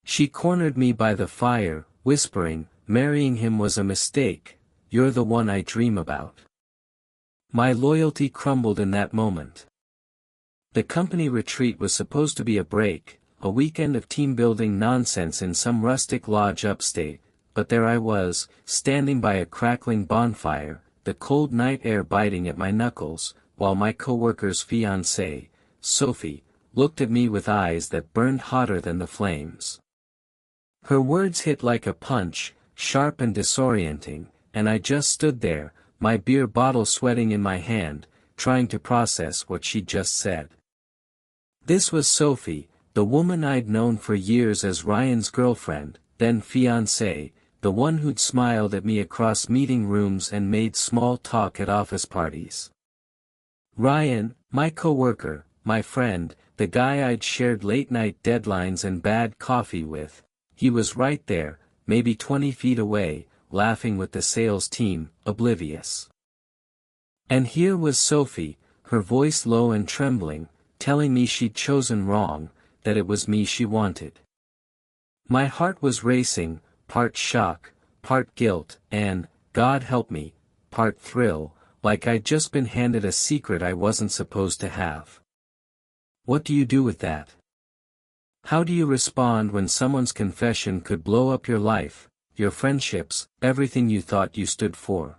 She cornered me by the fire, whispering, "Marrying him was a mistake, you're the one I dream about." My loyalty crumbled in that moment. The company retreat was supposed to be a break, a weekend of team-building nonsense in some rustic lodge upstate, but there I was, standing by a crackling bonfire, the cold night air biting at my knuckles, while my coworker's fiancée, Sophie, looked at me with eyes that burned hotter than the flames. Her words hit like a punch, sharp and disorienting, and I just stood there, my beer bottle sweating in my hand, trying to process what she'd just said. This was Sophie, the woman I'd known for years as Ryan's girlfriend, then fiancée, the one who'd smiled at me across meeting rooms and made small talk at office parties. Ryan, my coworker, my friend, the guy I'd shared late-night deadlines and bad coffee with, he was right there, maybe 20 feet away, laughing with the sales team, oblivious. And here was Sophie, her voice low and trembling, telling me she'd chosen wrong, that it was me she wanted. My heart was racing, part shock, part guilt, and, God help me, part thrill, like I'd just been handed a secret I wasn't supposed to have. What do you do with that? How do you respond when someone's confession could blow up your life, your friendships, everything you thought you stood for?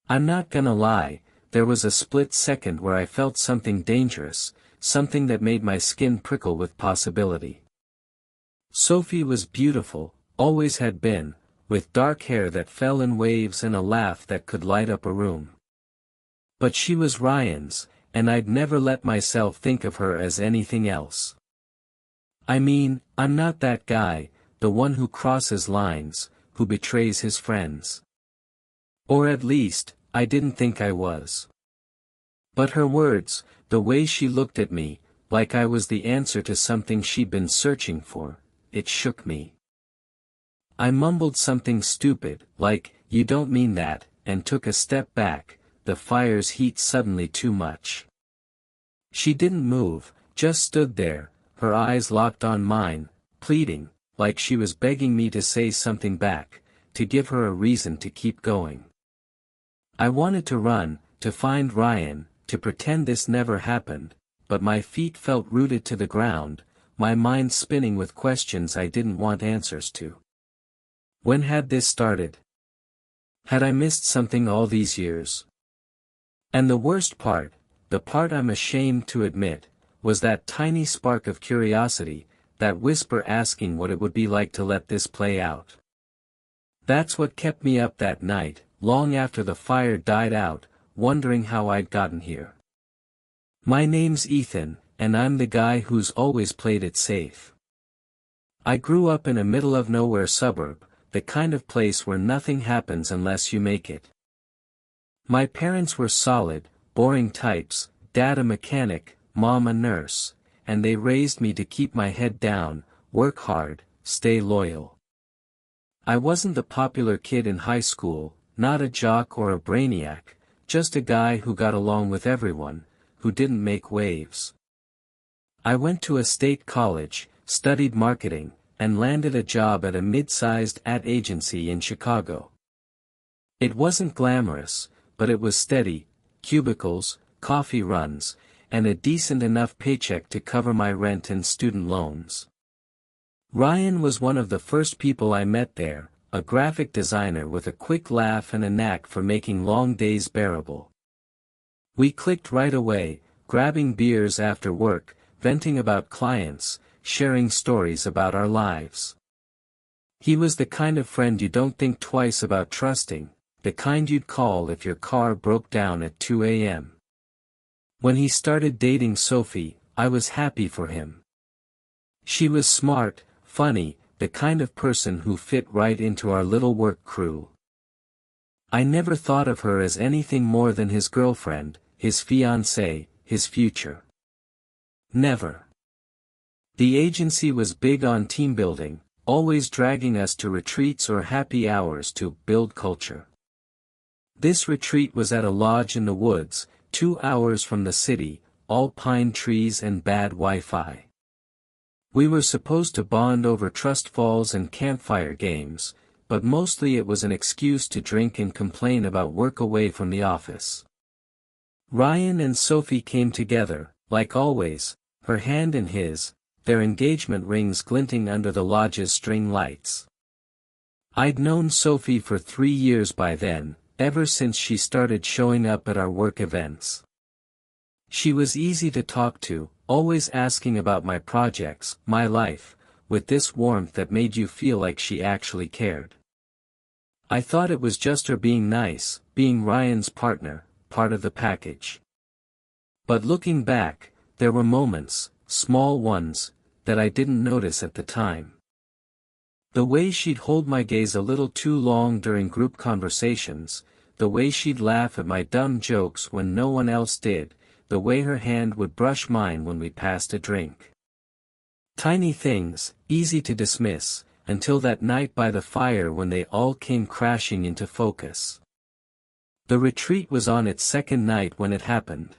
I'm not gonna lie, there was a split second where I felt something dangerous, something that made my skin prickle with possibility. Sophie was beautiful, always had been, with dark hair that fell in waves and a laugh that could light up a room. But she was Ryan's, and I'd never let myself think of her as anything else. I mean, I'm not that guy, the one who crosses lines, who betrays his friends. Or at least, I didn't think I was. But her words, the way she looked at me, like I was the answer to something she'd been searching for, it shook me. I mumbled something stupid, like, "You don't mean that," and took a step back, the fire's heat suddenly too much. She didn't move, just stood there, her eyes locked on mine, pleading, like she was begging me to say something back, to give her a reason to keep going. I wanted to run, to find Ryan, to pretend this never happened, but my feet felt rooted to the ground, my mind spinning with questions I didn't want answers to. When had this started? Had I missed something all these years? And the worst part, the part I'm ashamed to admit, was that tiny spark of curiosity, that whisper asking what it would be like to let this play out. That's what kept me up that night, long after the fire died out, wondering how I'd gotten here. My name's Ethan, and I'm the guy who's always played it safe. I grew up in a middle-of-nowhere suburb, the kind of place where nothing happens unless you make it. My parents were solid, boring types, dad a mechanic, mom a nurse, and they raised me to keep my head down, work hard, stay loyal. I wasn't the popular kid in high school, not a jock or a brainiac, just a guy who got along with everyone, who didn't make waves. I went to a state college, studied marketing, and landed a job at a mid-sized ad agency in Chicago. It wasn't glamorous, but it was steady, cubicles, coffee runs, and a decent enough paycheck to cover my rent and student loans. Ryan was one of the first people I met there, a graphic designer with a quick laugh and a knack for making long days bearable. We clicked right away, grabbing beers after work, venting about clients, sharing stories about our lives. He was the kind of friend you don't think twice about trusting, the kind you'd call if your car broke down at 2 a.m. When he started dating Sophie, I was happy for him. She was smart, funny, the kind of person who fit right into our little work crew. I never thought of her as anything more than his girlfriend, his fiancée, his future. Never. The agency was big on team building, always dragging us to retreats or happy hours to build culture. This retreat was at a lodge in the woods, 2 hours from the city, all pine trees and bad Wi-Fi. We were supposed to bond over trust falls and campfire games, but mostly it was an excuse to drink and complain about work away from the office. Ryan and Sophie came together, like always, her hand in his, their engagement rings glinting under the lodge's string lights. I'd known Sophie for 3 years by then, ever since she started showing up at our work events. She was easy to talk to, always asking about my projects, my life, with this warmth that made you feel like she actually cared. I thought it was just her being nice, being Ryan's partner, part of the package. But looking back, there were moments, small ones, that I didn't notice at the time. The way she'd hold my gaze a little too long during group conversations, the way she'd laugh at my dumb jokes when no one else did, the way her hand would brush mine when we passed a drink. Tiny things, easy to dismiss, until that night by the fire when they all came crashing into focus. The retreat was on its second night when it happened.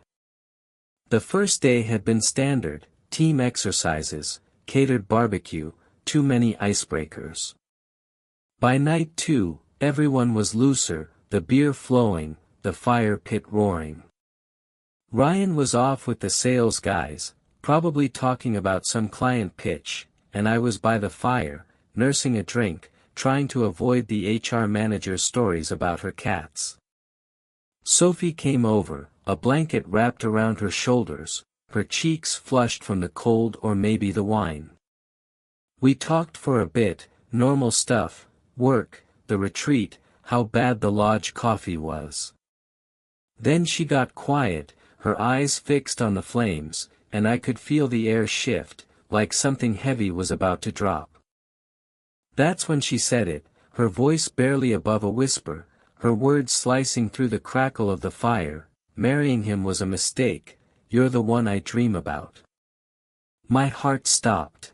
The first day had been standard, team exercises, catered barbecue, too many icebreakers. By night 2, everyone was looser, the beer flowing, the fire pit roaring. Ryan was off with the sales guys, probably talking about some client pitch, and I was by the fire, nursing a drink, trying to avoid the HR manager's stories about her cats. Sophie came over, a blanket wrapped around her shoulders, her cheeks flushed from the cold or maybe the wine. We talked for a bit, normal stuff, work, the retreat, how bad the lodge coffee was. Then she got quiet, her eyes fixed on the flames, and I could feel the air shift, like something heavy was about to drop. That's when she said it, her voice barely above a whisper, her words slicing through the crackle of the fire, marrying him was a mistake, you're the one I dream about. My heart stopped.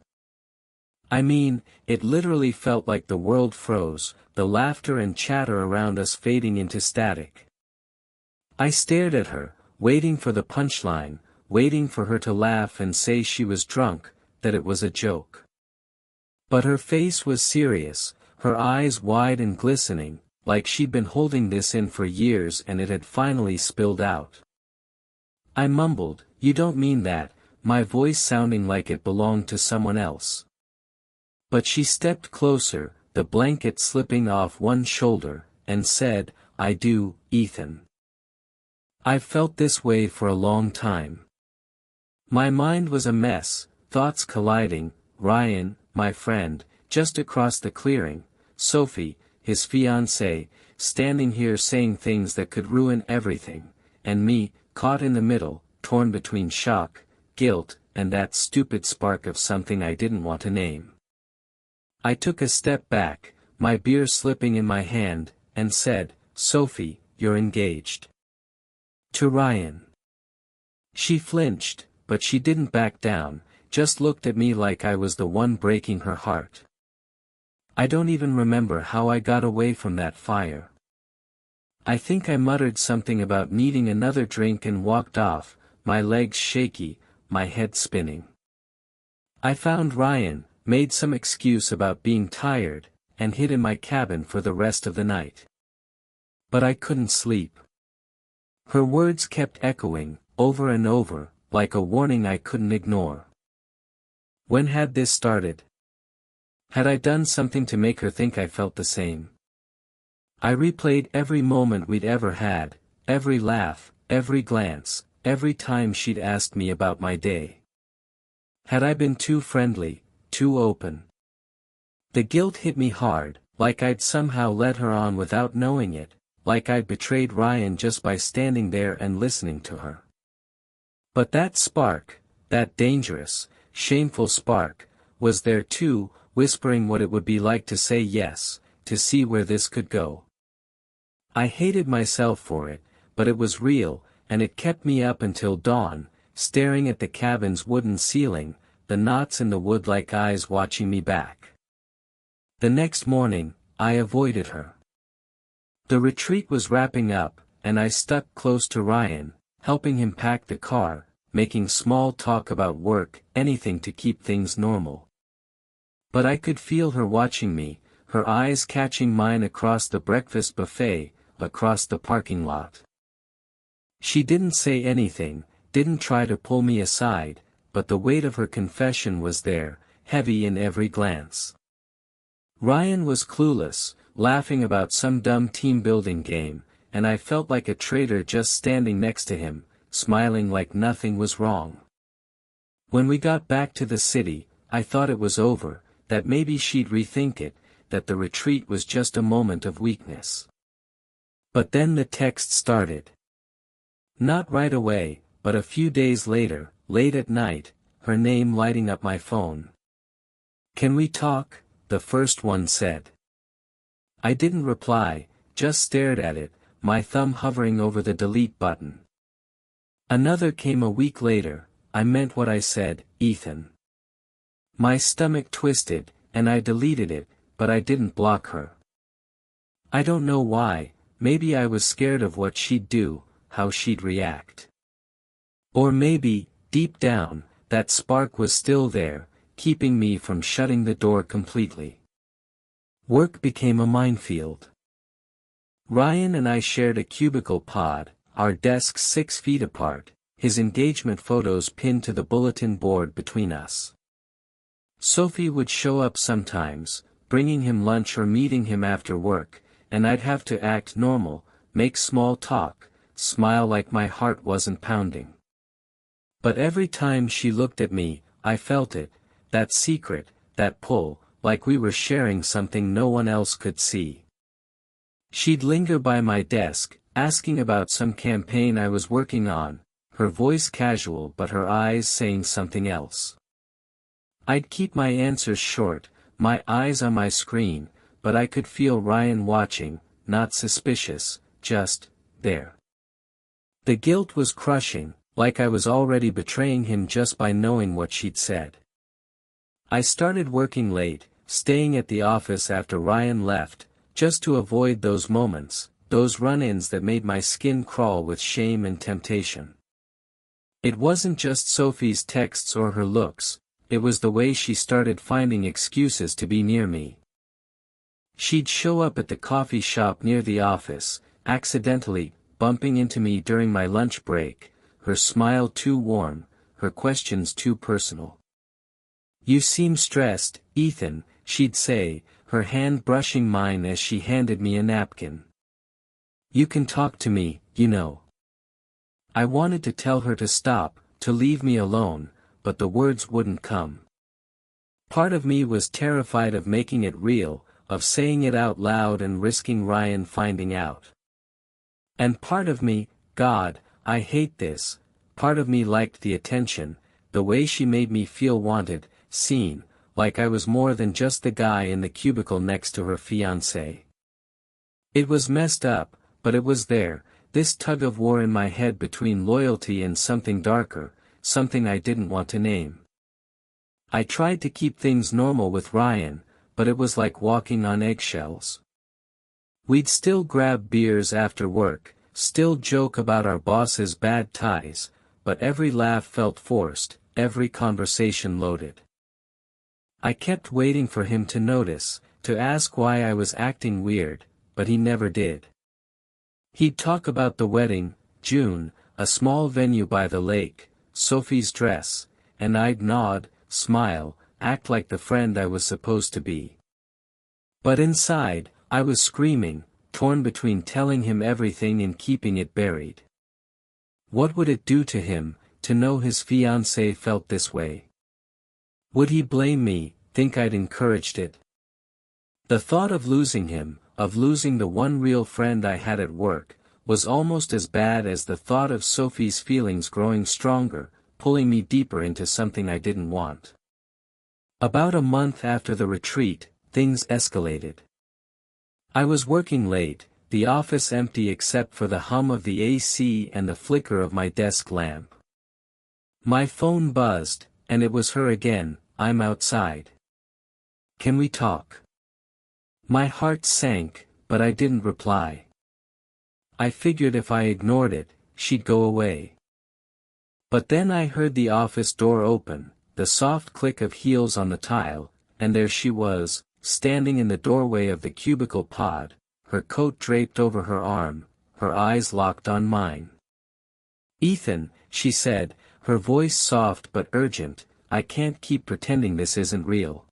I mean, it literally felt like the world froze, the laughter and chatter around us fading into static. I stared at her, waiting for the punchline, waiting for her to laugh and say she was drunk, that it was a joke. But her face was serious, her eyes wide and glistening, like she'd been holding this in for years and it had finally spilled out. I mumbled, "You don't mean that," my voice sounding like it belonged to someone else. But she stepped closer, the blanket slipping off one shoulder, and said, "I do, Ethan. I've felt this way for a long time." My mind was a mess, thoughts colliding, Ryan, my friend, just across the clearing, Sophie, his fiancée, standing here saying things that could ruin everything, and me, caught in the middle, torn between shock, guilt, and that stupid spark of something I didn't want to name. I took a step back, my beer slipping in my hand, and said, "Sophie, you're engaged. To Ryan." She flinched, but she didn't back down, just looked at me like I was the one breaking her heart. I don't even remember how I got away from that fire. I think I muttered something about needing another drink and walked off, my legs shaky, my head spinning. I found Ryan, made some excuse about being tired, and hid in my cabin for the rest of the night. But I couldn't sleep. Her words kept echoing, over and over, like a warning I couldn't ignore. When had this started? Had I done something to make her think I felt the same? I replayed every moment we'd ever had, every laugh, every glance, every time she'd asked me about my day. Had I been too friendly, too open? The guilt hit me hard, like I'd somehow led her on without knowing it, like I'd betrayed Ryan just by standing there and listening to her. But that spark, that dangerous, shameful spark, was there too, whispering what it would be like to say yes, to see where this could go. I hated myself for it, but it was real, and it kept me up until dawn, staring at the cabin's wooden ceiling, the knots in the wood like eyes watching me back. The next morning, I avoided her. The retreat was wrapping up, and I stuck close to Ryan, helping him pack the car, making small talk about work, anything to keep things normal. But I could feel her watching me, her eyes catching mine across the breakfast buffet, across the parking lot. She didn't say anything, didn't try to pull me aside, but the weight of her confession was there, heavy in every glance. Ryan was clueless, laughing about some dumb team-building game, and I felt like a traitor just standing next to him, smiling like nothing was wrong. When we got back to the city, I thought it was over, that maybe she'd rethink it, that the retreat was just a moment of weakness. But then the text started. Not right away, but a few days later, late at night, her name lighting up my phone. "Can we talk?" the first one said. I didn't reply, just stared at it, my thumb hovering over the delete button. Another came a week later. I meant what I said, Ethan. My stomach twisted, and I deleted it, but I didn't block her. I don't know why, maybe I was scared of what she'd do, how she'd react. Or maybe, deep down, that spark was still there, keeping me from shutting the door completely. Work became a minefield. Ryan and I shared a cubicle pod, our desks 6 feet apart, his engagement photos pinned to the bulletin board between us. Sophie would show up sometimes, bringing him lunch or meeting him after work, and I'd have to act normal, make small talk, smile like my heart wasn't pounding. But every time she looked at me, I felt it, that secret, that pull, like we were sharing something no one else could see. She'd linger by my desk, asking about some campaign I was working on, her voice casual but her eyes saying something else. I'd keep my answers short, my eyes on my screen, but I could feel Ryan watching, not suspicious, just there. The guilt was crushing, like I was already betraying him just by knowing what she'd said. I started working late, staying at the office after Ryan left, just to avoid those moments, those run-ins that made my skin crawl with shame and temptation. It wasn't just Sophie's texts or her looks, it was the way she started finding excuses to be near me. She'd show up at the coffee shop near the office, accidentally, bumping into me during my lunch break, her smile too warm, her questions too personal. "You seem stressed, Ethan," she'd say, her hand brushing mine as she handed me a napkin. "You can talk to me, you know." I wanted to tell her to stop, to leave me alone, but the words wouldn't come. Part of me was terrified of making it real, of saying it out loud and risking Ryan finding out. And part of me, God, I hate this, part of me liked the attention, the way she made me feel wanted, seen, like I was more than just the guy in the cubicle next to her fiancé. It was messed up, but it was there, this tug-of-war in my head between loyalty and something darker, something I didn't want to name. I tried to keep things normal with Ryan, but it was like walking on eggshells. We'd still grab beers after work, still joke about our boss's bad ties, but every laugh felt forced, every conversation loaded. I kept waiting for him to notice, to ask why I was acting weird, but he never did. He'd talk about the wedding, June, a small venue by the lake, Sophie's dress, and I'd nod, smile, act like the friend I was supposed to be. But inside, I was screaming, torn between telling him everything and keeping it buried. What would it do to him, to know his fiancée felt this way? Would he blame me, think I'd encouraged it? The thought of losing him, of losing the one real friend I had at work, was almost as bad as the thought of Sophie's feelings growing stronger, pulling me deeper into something I didn't want. About a month after the retreat, things escalated. I was working late, the office empty except for the hum of the AC and the flicker of my desk lamp. My phone buzzed, and it was her again. "I'm outside. Can we talk?" My heart sank, but I didn't reply. I figured if I ignored it, she'd go away. But then I heard the office door open, the soft click of heels on the tile, and there she was, standing in the doorway of the cubicle pod, her coat draped over her arm, her eyes locked on mine. "Ethan," she said, her voice soft but urgent, "I can't keep pretending this isn't real."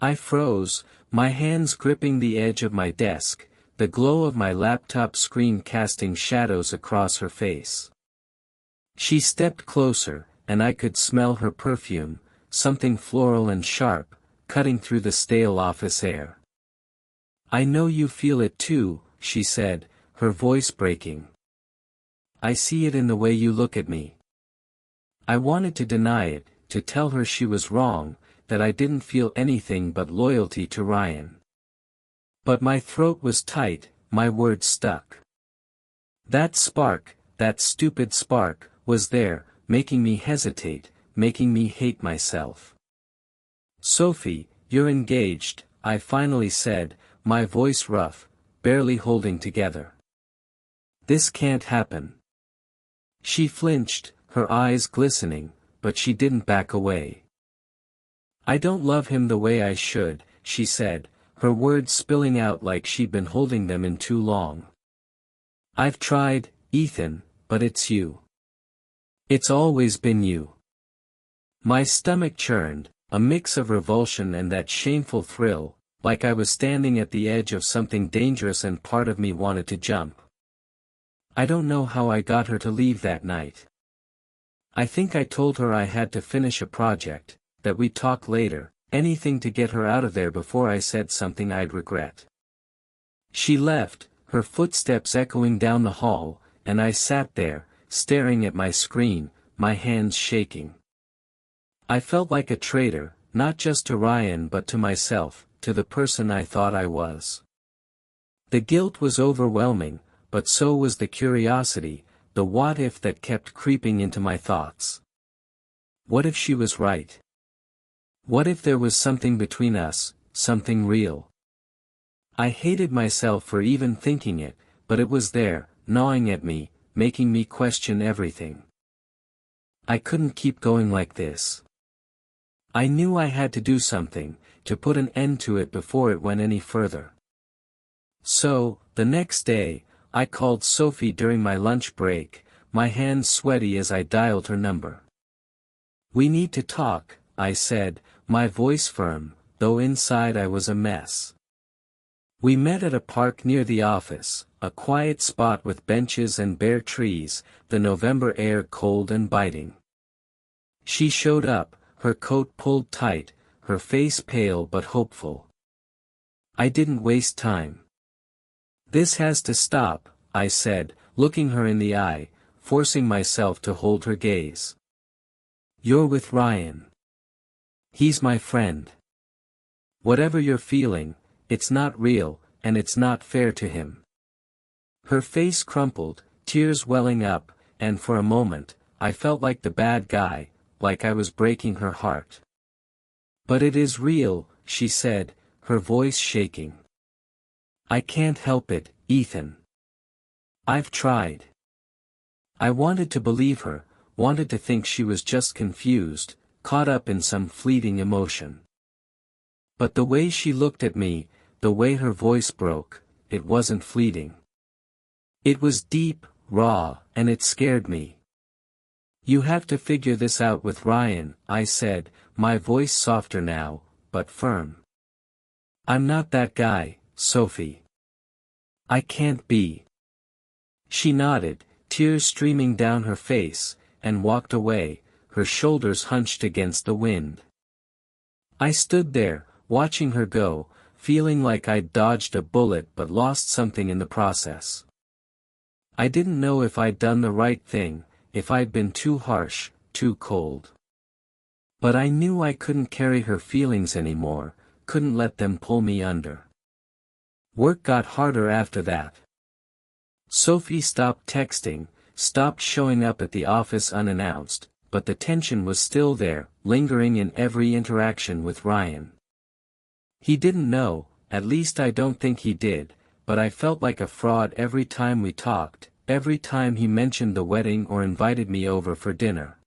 I froze, my hands gripping the edge of my desk, the glow of my laptop screen casting shadows across her face. She stepped closer, and I could smell her perfume, something floral and sharp, cutting through the stale office air. "I know you feel it too," she said, her voice breaking. "I see it in the way you look at me." I wanted to deny it, to tell her she was wrong, that I didn't feel anything but loyalty to Ryan. But my throat was tight, my words stuck. That spark, that stupid spark, was there, making me hesitate, making me hate myself. "Sophie, you're engaged," I finally said, my voice rough, barely holding together. "This can't happen." She flinched, her eyes glistening, but she didn't back away. "I don't love him the way I should," she said, her words spilling out like she'd been holding them in too long. "I've tried, Ethan, but it's you. It's always been you." My stomach churned, a mix of revulsion and that shameful thrill, like I was standing at the edge of something dangerous and part of me wanted to jump. I don't know how I got her to leave that night. I think I told her I had to finish a project, that we'd talk later, anything to get her out of there before I said something I'd regret. She left, her footsteps echoing down the hall, and I sat there, staring at my screen, my hands shaking. I felt like a traitor, not just to Ryan but to myself, to the person I thought I was. The guilt was overwhelming, but so was the curiosity, the what-if that kept creeping into my thoughts. What if she was right? What if there was something between us, something real? I hated myself for even thinking it, but it was there, gnawing at me, making me question everything. I couldn't keep going like this. I knew I had to do something, to put an end to it before it went any further. So, the next day, I called Sophie during my lunch break, my hands sweaty as I dialed her number. "We need to talk," I said, my voice firm, though inside I was a mess. We met at a park near the office, a quiet spot with benches and bare trees, the November air cold and biting. She showed up, her coat pulled tight, her face pale but hopeful. I didn't waste time. "This has to stop," I said, looking her in the eye, forcing myself to hold her gaze. "You're with Ryan. He's my friend. Whatever you're feeling, it's not real, and it's not fair to him." Her face crumpled, tears welling up, and for a moment, I felt like the bad guy, like I was breaking her heart. "But it is real," she said, her voice shaking. "I can't help it, Ethan. I've tried." I wanted to believe her, wanted to think she was just confused, caught up in some fleeting emotion. But the way she looked at me, the way her voice broke, it wasn't fleeting. It was deep, raw, and it scared me. "You have to figure this out with Ryan," I said, my voice softer now, but firm. "I'm not that guy, Sophie. I can't be." She nodded, tears streaming down her face, and walked away, her shoulders hunched against the wind. I stood there, watching her go, feeling like I'd dodged a bullet but lost something in the process. I didn't know if I'd done the right thing, if I'd been too harsh, too cold. But I knew I couldn't carry her feelings anymore, couldn't let them pull me under. Work got harder after that. Sophie stopped texting, stopped showing up at the office unannounced, but the tension was still there, lingering in every interaction with Ryan. He didn't know, at least I don't think he did, but I felt like a fraud every time we talked, every time he mentioned the wedding or invited me over for dinner.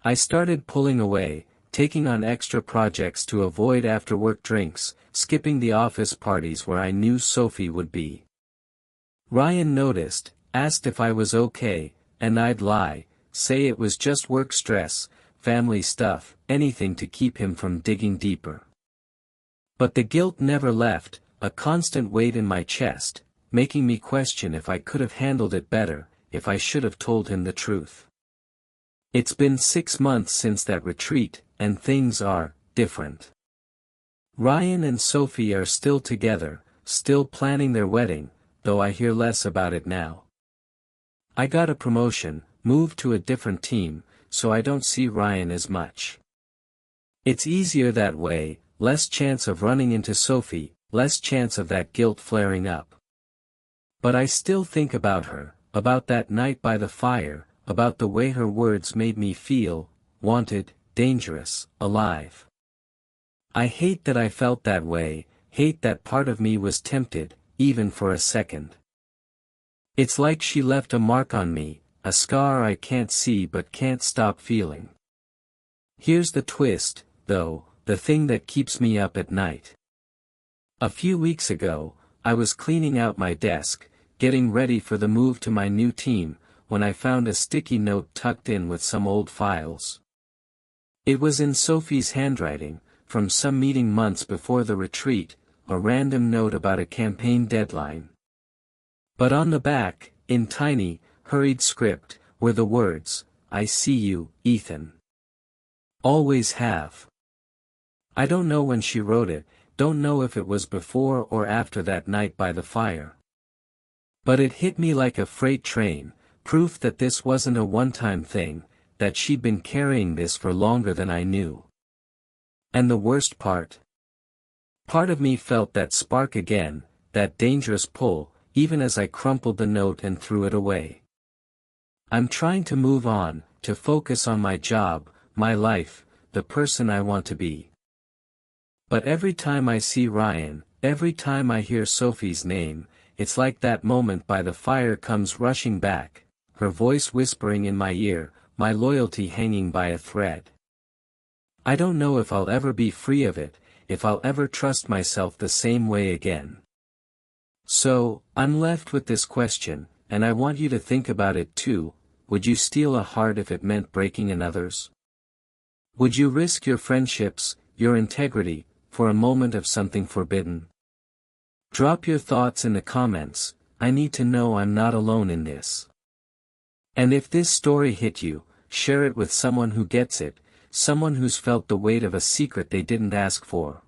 I started pulling away, taking on extra projects to avoid after-work drinks, skipping the office parties where I knew Sophie would be. Ryan noticed, asked if I was okay, and I'd lie, say it was just work stress, family stuff, anything to keep him from digging deeper. But the guilt never left, a constant weight in my chest, making me question if I could have handled it better, if I should have told him the truth. It's been 6 months since that retreat, and things are different. Ryan and Sophie are still together, still planning their wedding, though I hear less about it now. I got a promotion, moved to a different team, so I don't see Ryan as much. It's easier that way, less chance of running into Sophie, less chance of that guilt flaring up. But I still think about her, about that night by the fire, about the way her words made me feel, wanted, dangerous, alive. I hate that I felt that way, hate that part of me was tempted, even for a second. It's like she left a mark on me, a scar I can't see but can't stop feeling. Here's the twist, though, the thing that keeps me up at night. A few weeks ago, I was cleaning out my desk, getting ready for the move to my new team, when I found a sticky note tucked in with some old files. It was in Sophie's handwriting, from some meeting months before the retreat, a random note about a campaign deadline. But on the back, in tiny, hurried script, were the words, "I see you, Ethan. Always have." I don't know when she wrote it, don't know if it was before or after that night by the fire. But it hit me like a freight train, proof that this wasn't a one-time thing, that she'd been carrying this for longer than I knew. And the worst part? Part of me felt that spark again, that dangerous pull, even as I crumpled the note and threw it away. I'm trying to move on, to focus on my job, my life, the person I want to be. But every time I see Ryan, every time I hear Sophie's name, it's like that moment by the fire comes rushing back, her voice whispering in my ear, my loyalty hanging by a thread. I don't know if I'll ever be free of it, if I'll ever trust myself the same way again. So, I'm left with this question, and I want you to think about it too. Would you steal a heart if it meant breaking another's? Would you risk your friendships, your integrity, for a moment of something forbidden? Drop your thoughts in the comments. I need to know I'm not alone in this. And if this story hit you, share it with someone who gets it, someone who's felt the weight of a secret they didn't ask for.